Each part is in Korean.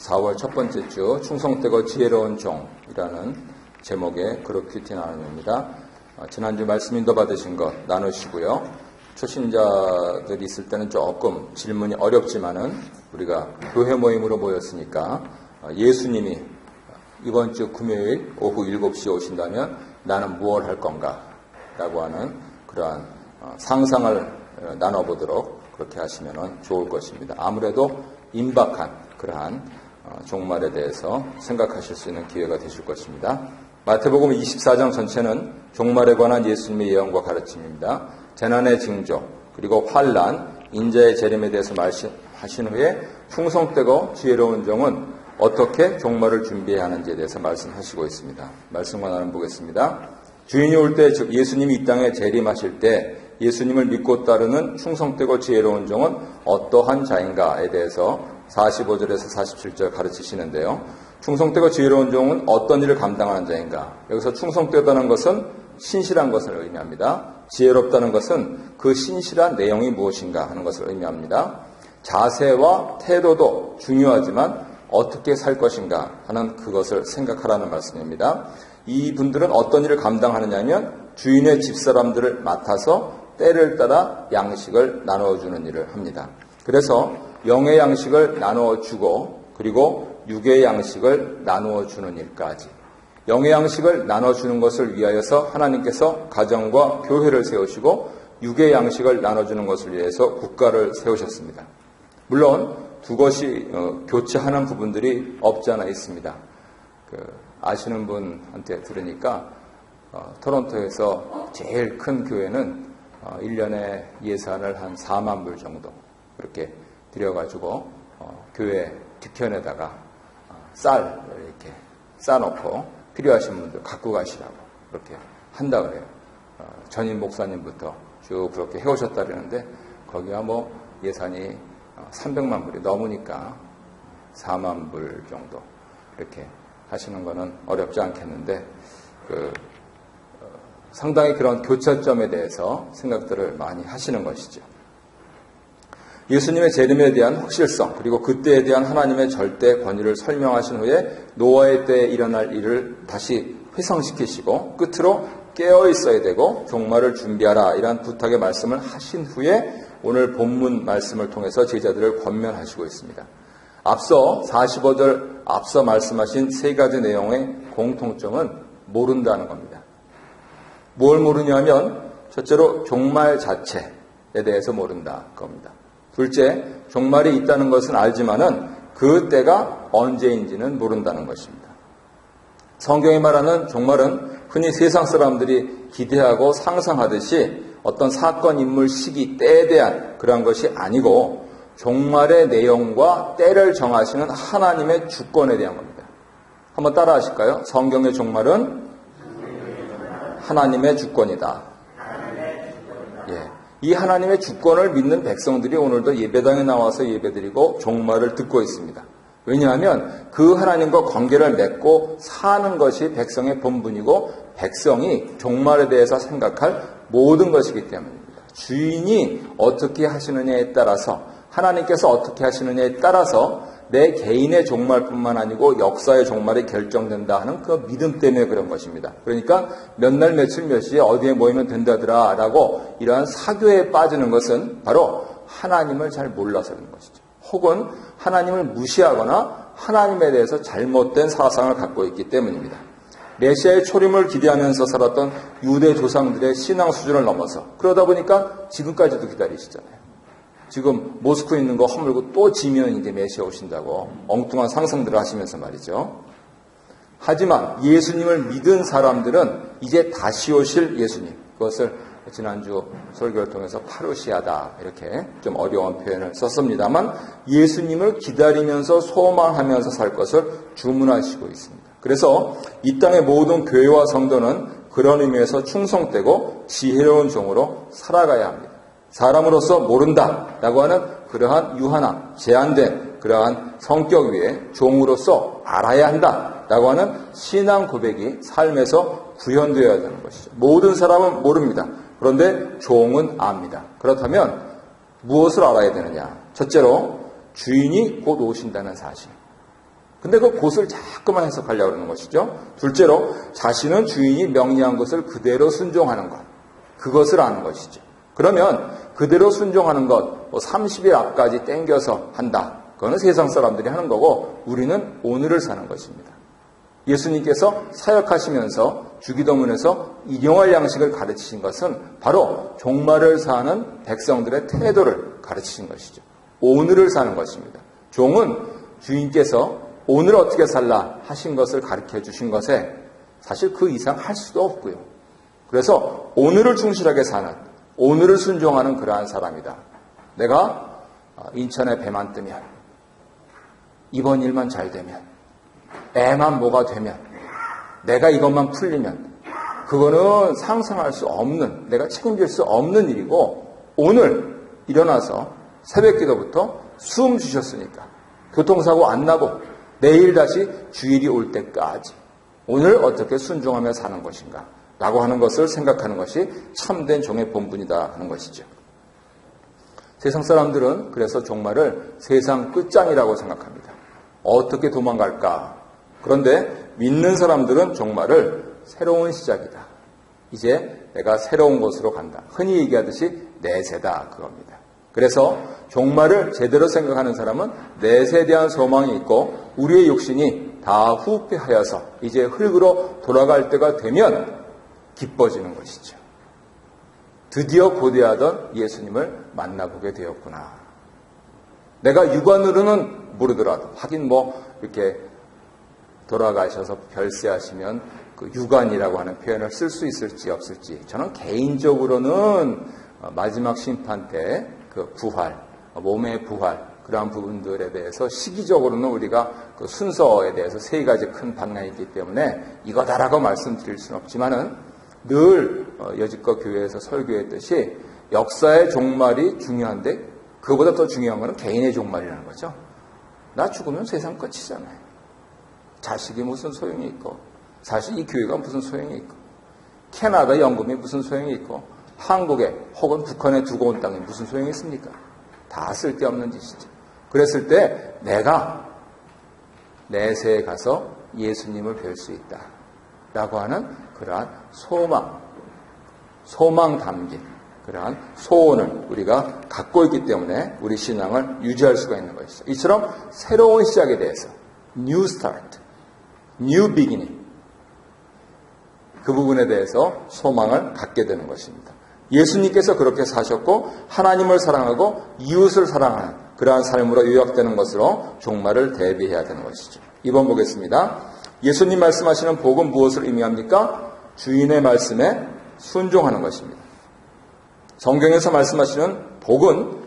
4월 첫 번째 주 충성되고 지혜로운 종이라는 제목의 그룹 큐티 나눔입니다. 지난주 말씀 인도 받으신 것 나누시고요. 초신자들이 있을 때는 조금 질문이 어렵지만은 우리가 교회 모임으로 모였으니까 예수님이 이번 주 금요일 오후 7시에 오신다면 나는 무엇을 할 건가 라고 하는 그러한 상상을 나눠보도록 그렇게 하시면 좋을 것입니다. 아무래도 임박한 그러한 종말에 대해서 생각하실 수 있는 기회가 되실 것입니다. 마태복음 24장 전체는 종말에 관한 예수님의 예언과 가르침입니다. 재난의 징조, 그리고 환난, 인자의 재림에 대해서 말씀하신 후에 충성되고 지혜로운 종은 어떻게 종말을 준비해야 하는지에 대해서 말씀하시고 있습니다. 말씀과 나눠보겠습니다. 주인이 올 때, 즉 예수님이 이 땅에 재림하실 때 예수님을 믿고 따르는 충성되고 지혜로운 종은 어떠한 자인가에 대해서 45절에서 47절 가르치시는데요. 충성되고 지혜로운 종은 어떤 일을 감당하는 자인가? 여기서 충성되다는 것은 신실한 것을 의미합니다. 지혜롭다는 것은 그 신실한 내용이 무엇인가 하는 것을 의미합니다. 자세와 태도도 중요하지만 어떻게 살 것인가 하는 그것을 생각하라는 말씀입니다. 이 분들은 어떤 일을 감당하느냐면 주인의 집사람들을 맡아서 때를 따라 양식을 나눠주는 일을 합니다. 그래서 영의 양식을 나눠주고 그리고 육의 양식을 나누어주는 일까지 영의 양식을 나눠주는 것을 위하여서 하나님께서 가정과 교회를 세우시고 육의 양식을 나눠주는 것을 위해서 국가를 세우셨습니다. 물론 두 것이 교차하는 부분들이 없지 않아 있습니다. 아시는 분한테 들으니까 토론토에서 제일 큰 교회는 1년에 예산을 한 4만 불 정도 그렇게 들여가지고 교회 뒤편에다가 쌀 이렇게 싸놓고 필요하신 분들 갖고 가시라고 그렇게 한다 그래요. 전임 목사님부터 쭉 그렇게 해오셨다 그러는데 거기가 뭐 예산이 300만 불이 넘으니까 4만 불 정도 이렇게 하시는 거는 어렵지 않겠는데 상당히 그런 교차점에 대해서 생각들을 많이 하시는 것이죠. 예수님의 재림에 대한 확실성 그리고 그때에 대한 하나님의 절대 권위를 설명하신 후에 노아의 때에 일어날 일을 다시 회상시키시고 끝으로 깨어 있어야 되고 종말을 준비하라 이런 부탁의 말씀을 하신 후에 오늘 본문 말씀을 통해서 제자들을 권면하시고 있습니다. 앞서 45절 앞서 말씀하신 세 가지 내용의 공통점은 모른다는 겁니다. 뭘 모르냐면 첫째로 종말 자체에 대해서 모른다 겁니다. 둘째, 종말이 있다는 것은 알지만은 그 때가 언제인지는 모른다는 것입니다. 성경이 말하는 종말은 흔히 세상 사람들이 기대하고 상상하듯이 어떤 사건, 인물, 시기, 때에 대한 그런 것이 아니고 종말의 내용과 때를 정하시는 하나님의 주권에 대한 겁니다. 한번 따라 하실까요? 성경의 종말은 하나님의 주권이다. 예. 이 하나님의 주권을 믿는 백성들이 오늘도 예배당에 나와서 예배드리고 종말을 듣고 있습니다. 왜냐하면 그 하나님과 관계를 맺고 사는 것이 백성의 본분이고 백성이 종말에 대해서 생각할 모든 것이기 때문입니다. 주인이 어떻게 하시느냐에 따라서 하나님께서 어떻게 하시느냐에 따라서 내 개인의 종말뿐만 아니고 역사의 종말이 결정된다 하는 그 믿음 때문에 그런 것입니다. 그러니까 몇 날 며칠 몇 시에 어디에 모이면 된다더라 라고 이러한 사교에 빠지는 것은 바로 하나님을 잘 몰라서 그런 것이죠. 혹은 하나님을 무시하거나 하나님에 대해서 잘못된 사상을 갖고 있기 때문입니다. 메시아의 초림을 기대하면서 살았던 유대 조상들의 신앙 수준을 넘어서 그러다 보니까 지금까지도 기다리시잖아요. 지금 모스크에 있는 거 허물고 또 지면 이제 메시아 오신다고 엉뚱한 상상들을 하시면서 말이죠. 하지만 예수님을 믿은 사람들은 이제 다시 오실 예수님, 그것을 지난주 설교를 통해서 파루시아다 이렇게 좀 어려운 표현을 썼습니다만 예수님을 기다리면서 소망하면서 살 것을 주문하시고 있습니다. 그래서 이 땅의 모든 교회와 성도는 그런 의미에서 충성되고 지혜로운 종으로 살아가야 합니다. 사람으로서 모른다라고 하는 그러한 유한함, 제한된 그러한 성격 위에 종으로서 알아야 한다라고 하는 신앙 고백이 삶에서 구현되어야 되는 것이죠. 모든 사람은 모릅니다. 그런데 종은 압니다. 그렇다면 무엇을 알아야 되느냐? 첫째로 주인이 곧 오신다는 사실. 근데 그 곳을 자꾸만 해석하려고 그러는 것이죠. 둘째로 자신은 주인이 명령한 것을 그대로 순종하는 것. 그것을 아는 것이죠. 그러면 그대로 순종하는 것, 30일 앞까지 땡겨서 한다. 그거는 세상 사람들이 하는 거고 우리는 오늘을 사는 것입니다. 예수님께서 사역하시면서 주기도문에서 일용할 양식을 가르치신 것은 바로 종말을 사는 백성들의 태도를 가르치신 것이죠. 오늘을 사는 것입니다. 종은 주인께서 오늘 어떻게 살라 하신 것을 가르쳐 주신 것에 사실 그 이상 할 수도 없고요. 그래서 오늘을 충실하게 사는, 오늘을 순종하는 그러한 사람이다. 내가 인천에 배만 뜨면, 이번 일만 잘 되면, 애만 뭐가 되면, 내가 이것만 풀리면 그거는 상상할 수 없는, 내가 책임질 수 없는 일이고 오늘 일어나서 새벽 기도부터 숨 쉬셨으니까 교통사고 안 나고 내일 다시 주일이 올 때까지 오늘 어떻게 순종하며 사는 것인가 라고 하는 것을 생각하는 것이 참된 종의 본분이다 하는 것이죠. 세상 사람들은 그래서 종말을 세상 끝장이라고 생각합니다. 어떻게 도망갈까? 그런데 믿는 사람들은 종말을 새로운 시작이다. 이제 내가 새로운 곳으로 간다. 흔히 얘기하듯이 내세다 그겁니다. 그래서 종말을 제대로 생각하는 사람은 내세에 대한 소망이 있고 우리의 육신이 다 후패하여서 이제 흙으로 돌아갈 때가 되면 기뻐지는 것이죠. 드디어 고대하던 예수님을 만나보게 되었구나. 내가 육안으로는 모르더라도 하긴 이렇게 돌아가셔서 별세하시면 그 육안이라고 하는 표현을 쓸 수 있을지 없을지 저는 개인적으로는 마지막 심판 때 그 부활, 몸의 부활 그러한 부분들에 대해서 시기적으로는 우리가 그 순서에 대해서 세 가지 큰 방향이 있기 때문에 이거다라고 말씀드릴 수는 없지만은 늘 여지껏 교회에서 설교했듯이 역사의 종말이 중요한데 그보다 더 중요한 것은 개인의 종말이라는 거죠. 나 죽으면 세상 끝이잖아요. 자식이 무슨 소용이 있고 사실 이 교회가 무슨 소용이 있고 캐나다 연금이 무슨 소용이 있고 한국에 혹은 북한에 두고 온 땅이 무슨 소용이 있습니까? 다 쓸데없는 짓이죠. 그랬을 때 내가 내세에 가서 예수님을 뵐 수 있다 라고 하는 그러한 소망 담긴 그러한 소원을 우리가 갖고 있기 때문에 우리 신앙을 유지할 수가 있는 것이죠. 이처럼 새로운 시작에 대해서 New Start, New Beginning 그 부분에 대해서 소망을 갖게 되는 것입니다. 예수님께서 그렇게 사셨고 하나님을 사랑하고 이웃을 사랑하는 그러한 삶으로 요약되는 것으로 종말을 대비해야 되는 것이죠. 2번 보겠습니다. 예수님 말씀하시는 복은 무엇을 의미합니까? 주인의 말씀에 순종하는 것입니다. 성경에서 말씀하시는 복은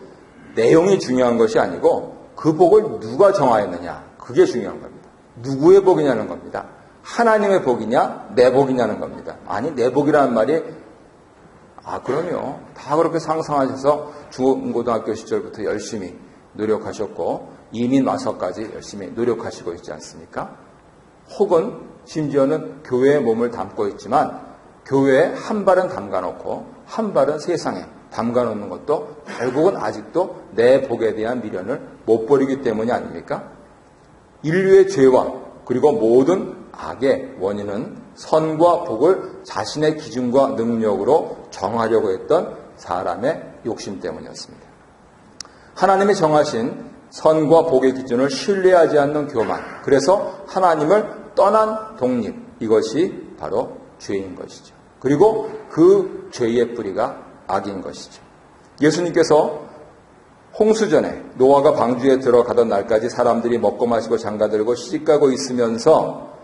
내용이 중요한 것이 아니고 그 복을 누가 정하였느냐 그게 중요한 겁니다. 누구의 복이냐는 겁니다. 하나님의 복이냐 내 복이냐는 겁니다. 아니 내 복이라는 말이 그럼요. 다 그렇게 상상하셔서 중고등학교 시절부터 열심히 노력하셨고 이민 와서까지 열심히 노력하시고 있지 않습니까? 혹은 심지어는 교회에 몸을 담고 있지만 교회에 한 발은 담가놓고 한 발은 세상에 담가놓는 것도 결국은 아직도 내 복에 대한 미련을 못 버리기 때문이 아닙니까? 인류의 죄와 그리고 모든 악의 원인은 선과 복을 자신의 기준과 능력으로 정하려고 했던 사람의 욕심 때문이었습니다. 하나님이 정하신 선과 복의 기준을 신뢰하지 않는 교만, 그래서 하나님을 떠난 독립, 이것이 바로 죄인 것이죠. 그리고 그 죄의 뿌리가 악인 것이죠. 예수님께서 홍수전에 노아가 방주에 들어가던 날까지 사람들이 먹고 마시고 장가들고 시집가고 있으면서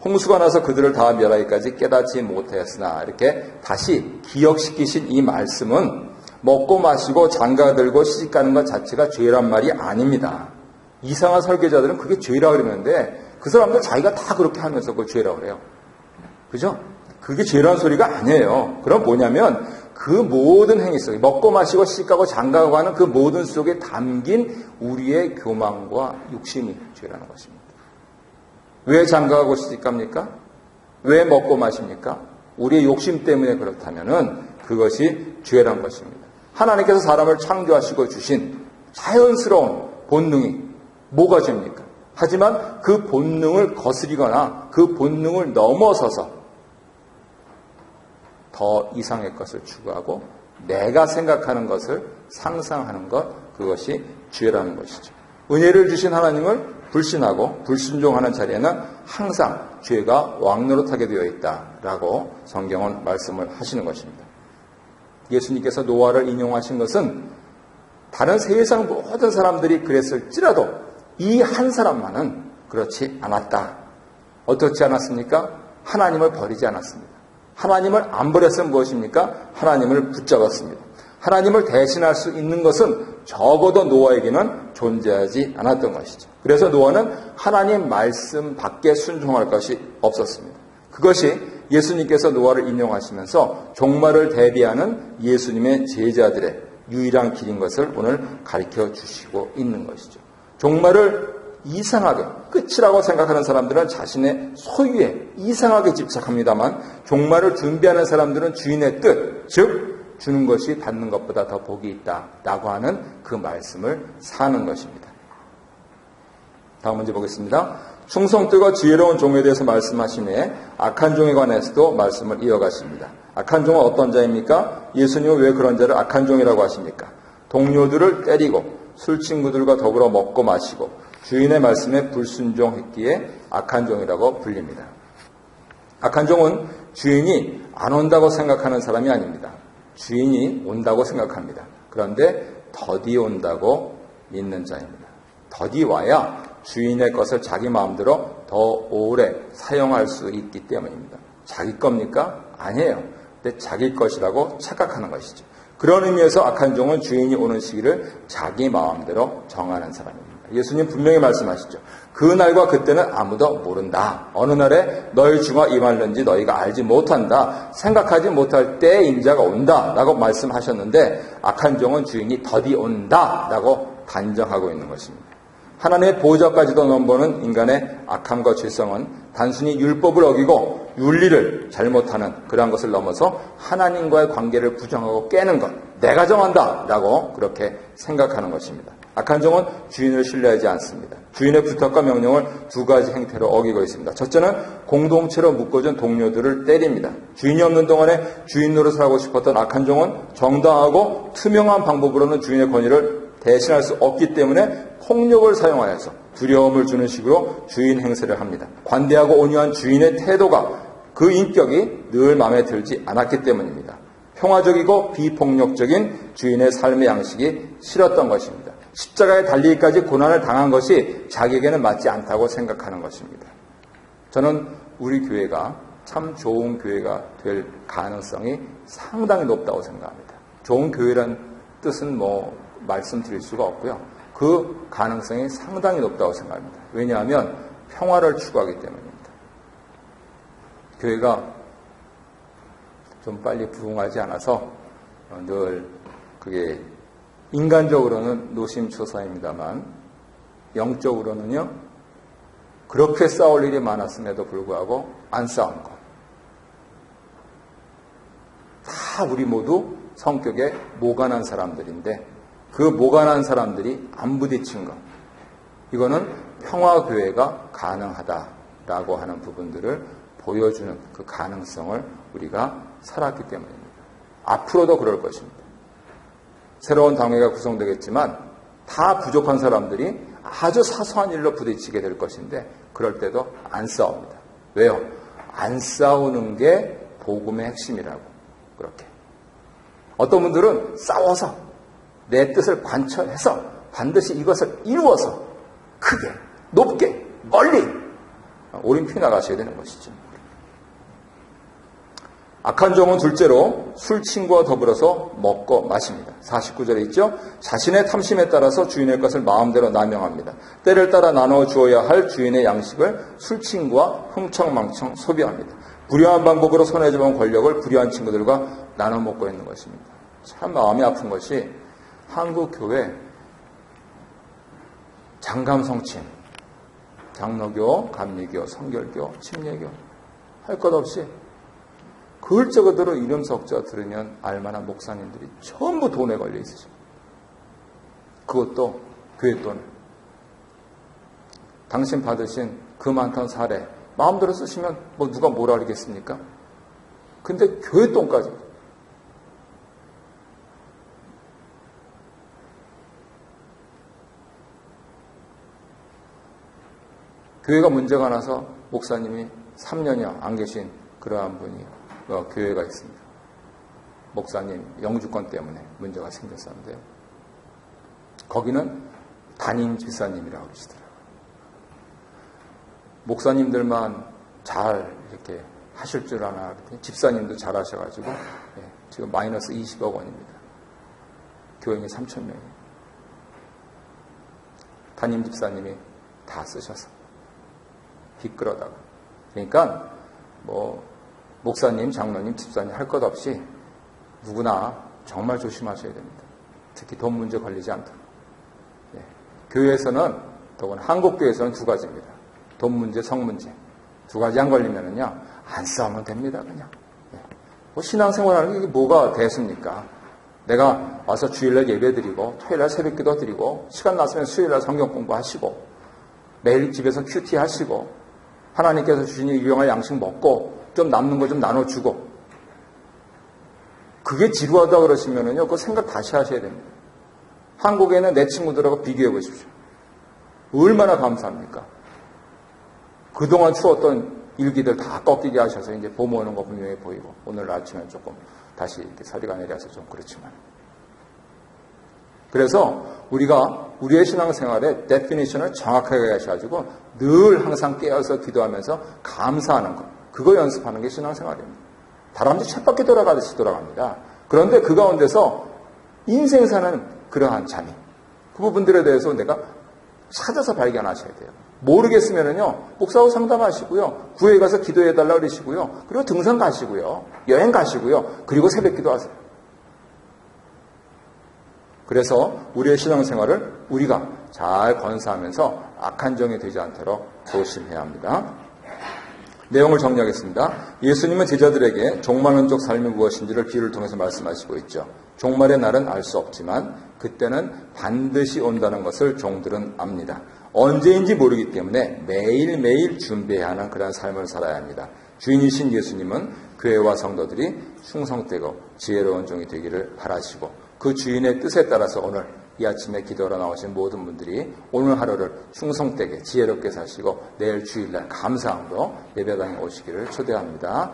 홍수가 나서 그들을 다 멸하기까지 깨닫지 못하였으나 이렇게 다시 기억시키신 이 말씀은 먹고 마시고 장가들고 시집가는 것 자체가 죄란 말이 아닙니다. 이상한 설교자들은 그게 죄라고 그러는데 그 사람들 자기가 다 그렇게 하면서 그걸 죄라고 그래요. 그죠? 그게 죄라는 소리가 아니에요. 그럼 뭐냐면 그 모든 행위 속에 먹고 마시고 시집가고 장가가고 하는 그 모든 속에 담긴 우리의 교만과 욕심이 죄라는 것입니다. 왜 장가가고 시집갑니까? 왜 먹고 마십니까? 우리의 욕심 때문에 그렇다면은 그것이 죄란 것입니다. 하나님께서 사람을 창조하시고 주신 자연스러운 본능이 뭐가 죄입니까? 하지만 그 본능을 거스리거나 그 본능을 넘어서서 더 이상의 것을 추구하고 내가 생각하는 것을 상상하는 것, 그것이 죄라는 것이죠. 은혜를 주신 하나님을 불신하고 불순종하는 자리에는 항상 죄가 왕노릇하게 되어 있다라고 성경은 말씀을 하시는 것입니다. 예수님께서 노아를 인용하신 것은 다른 세상 모든 사람들이 그랬을지라도 이 한 사람만은 그렇지 않았다. 어떻지 않았습니까? 하나님을 버리지 않았습니다. 하나님을 안 버렸으면 무엇입니까? 하나님을 붙잡았습니다. 하나님을 대신할 수 있는 것은 적어도 노아에게는 존재하지 않았던 것이죠. 그래서 노아는 하나님 말씀 밖에 순종할 것이 없었습니다. 그것이 예수님께서 노아를 인용하시면서 종말을 대비하는 예수님의 제자들의 유일한 길인 것을 오늘 가르쳐 주시고 있는 것이죠. 종말을 이상하게 끝이라고 생각하는 사람들은 자신의 소유에 이상하게 집착합니다만 종말을 준비하는 사람들은 주인의 뜻, 즉 주는 것이 받는 것보다 더 복이 있다라고 하는 그 말씀을 사는 것입니다. 다음 문제 보겠습니다. 충성되고 지혜로운 종에 대해서 말씀하신 후에 악한 종에 관해서도 말씀을 이어가십니다. 악한 종은 어떤 자입니까? 예수님은 왜 그런 자를 악한 종이라고 하십니까? 동료들을 때리고 술 친구들과 더불어 먹고 마시고 주인의 말씀에 불순종했기에 악한 종이라고 불립니다. 악한 종은 주인이 안 온다고 생각하는 사람이 아닙니다. 주인이 온다고 생각합니다. 그런데 더디 온다고 믿는 자입니다. 더디 와야 주인의 것을 자기 마음대로 더 오래 사용할 수 있기 때문입니다. 자기 겁니까? 아니에요. 근데 자기 것이라고 착각하는 것이죠. 그런 의미에서 악한 종은 주인이 오는 시기를 자기 마음대로 정하는 사람입니다. 예수님 분명히 말씀하시죠. 그 날과 그때는 아무도 모른다. 어느 날에 너희 중에 임할는지 너희가 알지 못한다. 생각하지 못할 때에 인자가 온다. 라고 말씀하셨는데 악한 종은 주인이 더디 온다. 라고 단정하고 있는 것입니다. 하나님의 보호자까지도 넘보는 인간의 악함과 죄성은 단순히 율법을 어기고 윤리를 잘못하는 그러한 것을 넘어서 하나님과의 관계를 부정하고 깨는 것, 내가 정한다 라고 그렇게 생각하는 것입니다. 악한 종은 주인을 신뢰하지 않습니다. 주인의 부탁과 명령을 두 가지 행태로 어기고 있습니다. 첫째는 공동체로 묶어준 동료들을 때립니다. 주인이 없는 동안에 주인 노릇을 하고 싶었던 악한 종은 정당하고 투명한 방법으로는 주인의 권위를 대신할 수 없기 때문에 폭력을 사용하여서 두려움을 주는 식으로 주인 행세를 합니다. 관대하고 온유한 주인의 태도가 그 인격이 늘 마음에 들지 않았기 때문입니다. 평화적이고 비폭력적인 주인의 삶의 양식이 싫었던 것입니다. 십자가에 달리기까지 고난을 당한 것이 자기에게는 맞지 않다고 생각하는 것입니다. 저는 우리 교회가 참 좋은 교회가 될 가능성이 상당히 높다고 생각합니다. 좋은 교회란 뜻은 말씀드릴 수가 없고요. 그 가능성이 상당히 높다고 생각합니다. 왜냐하면 평화를 추구하기 때문입니다. 교회가 좀 빨리 부흥하지 않아서 늘 그게 인간적으로는 노심초사입니다만 영적으로는요 그렇게 싸울 일이 많았음에도 불구하고 안 싸운 것. 다 우리 모두 성격에 모관한 사람들인데 그 모관한 사람들이 안 부딪힌 것. 이거는 평화교회가 가능하다라고 하는 부분들을 보여주는 그 가능성을 우리가 살았기 때문입니다. 앞으로도 그럴 것입니다. 새로운 당회가 구성되겠지만 다 부족한 사람들이 아주 사소한 일로 부딪히게 될 것인데 그럴 때도 안 싸웁니다. 왜요? 안 싸우는 게 복음의 핵심이라고. 그렇게. 어떤 분들은 싸워서 내 뜻을 관철해서 반드시 이것을 이루어서 크게, 높게, 멀리 오림피 나가셔야 되는 것이죠. 악한 종은 둘째로 술 친구와 더불어서 먹고 마십니다. 49절에 있죠. 자신의 탐심에 따라서 주인의 것을 마음대로 남용합니다. 때를 따라 나눠 주어야 할 주인의 양식을 술 친구와 흥청망청 소비합니다. 불효한 방법으로 손에 잡은 권력을 불효한 친구들과 나눠 먹고 있는 것입니다. 참 마음이 아픈 것이 한국 교회 장감성침, 장로교, 감리교, 성결교, 침례교 할 것 없이 그을적어대로 이름 석자 들으면 알만한 목사님들이 전부 돈에 걸려 있으십니다. 그것도 교회 돈. 당신 받으신 그 많던 사례 마음대로 쓰시면 뭐 누가 뭐라 그러겠습니까? 근데 교회 돈까지 교회가 문제가 나서 목사님이 3년여 안 계신 그러한 분이 교회가 있습니다. 목사님 영주권 때문에 문제가 생겼었는데 거기는 담임 집사님이라고 그러시더라고요. 목사님들만 잘 이렇게 하실 줄 아나 그랬더니 집사님도 잘 하셔가지고 지금 마이너스 20억 원입니다. 교인이 3,000명이에요. 담임 집사님이 다 쓰셔서 빚 끌어다가. 그러니까 뭐 목사님, 장로님, 집사님 할 것 없이 누구나 정말 조심하셔야 됩니다. 특히 돈 문제 걸리지 않도록. 교회에서는, 더구나 한국교회에서는 두 가지입니다. 돈 문제, 성 문제. 두 가지 안 걸리면은요, 안 싸우면 됩니다, 그냥. 뭐 신앙생활하는 게 뭐가 대수입니까? 내가 와서 주일날 예배 드리고, 토요일날 새벽 기도 드리고, 시간 났으면 수요일날 성경 공부하시고, 매일 집에서 큐티 하시고, 하나님께서 주신 유용한 양식 먹고, 좀 남는 거 좀 나눠주고, 그게 지루하다 그러시면은요, 그거 생각 다시 하셔야 됩니다. 한국에는 내 친구들하고 비교해 보십시오. 얼마나 감사합니까? 그동안 추웠던 일기들 다 꺾이게 하셔서 이제 봄 오는 거 분명히 보이고, 오늘 아침에 조금 다시 이렇게 서리가 내려서 좀 그렇지만. 그래서 우리가 우리의 신앙생활의 데피니션을 정확하게 하셔가지고 늘 항상 깨어서 기도하면서 감사하는 것. 그거 연습하는 게 신앙생활입니다. 다람쥐 쳇바퀴 돌아가듯이 돌아갑니다. 그런데 그 가운데서 인생 사는 그러한 참이 그 부분들에 대해서 내가 찾아서 발견하셔야 돼요. 모르겠으면은요, 목사하고 상담하시고요, 구회에 가서 기도해달라 그러시고요, 그리고 등산 가시고요, 여행 가시고요, 그리고 새벽 기도하세요. 그래서 우리의 신앙생활을 우리가 잘 건사하면서 악한 종이 되지 않도록 조심해야 합니다. 내용을 정리하겠습니다. 예수님은 제자들에게 종말론적 삶이 무엇인지를 비유를 통해서 말씀하시고 있죠. 종말의 날은 알 수 없지만 그때는 반드시 온다는 것을 종들은 압니다. 언제인지 모르기 때문에 매일매일 준비해야 하는 그런 삶을 살아야 합니다. 주인이신 예수님은 교회와 성도들이 충성되고 지혜로운 종이 되기를 바라시고 그 주인의 뜻에 따라서 오늘 이 아침에 기도하러 나오신 모든 분들이 오늘 하루를 충성되게 지혜롭게 사시고 내일 주일날 감사함으로 예배당에 오시기를 초대합니다.